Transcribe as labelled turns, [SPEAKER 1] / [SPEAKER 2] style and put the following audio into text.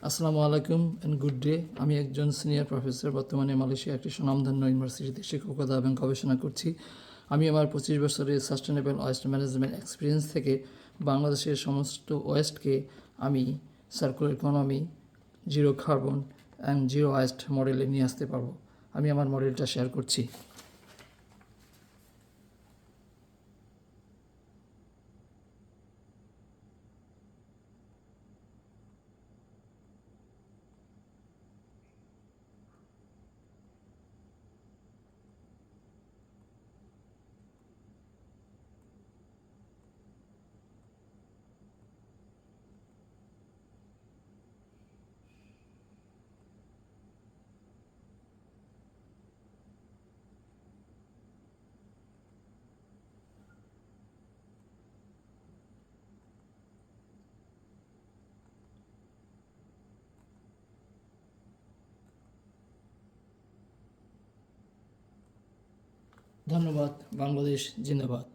[SPEAKER 1] আসসালামু আলাইকুম and good day. আমি একজন সিনিয়র প্রফেসর, বর্তমানে মালয়েশিয়া একটি স্বনামধন্য ইউনিভার্সিটিতে শিক্ষকতা এবং গবেষণা করছি। আমি আমার 25 বছরের সাস্টেনেবল ওয়েস্ট ম্যানেজমেন্ট এক্সপিরিয়েন্স থেকে বাংলাদেশের সমস্ত ওয়েস্টকে আমি circular economy, zero carbon and zero West মডেলে নিয়ে আসতে পারবো। আমি আমার মডেলটা শেয়ার করছি। ধন্যবাদ। বাংলাদেশ জিন্দাবাদ।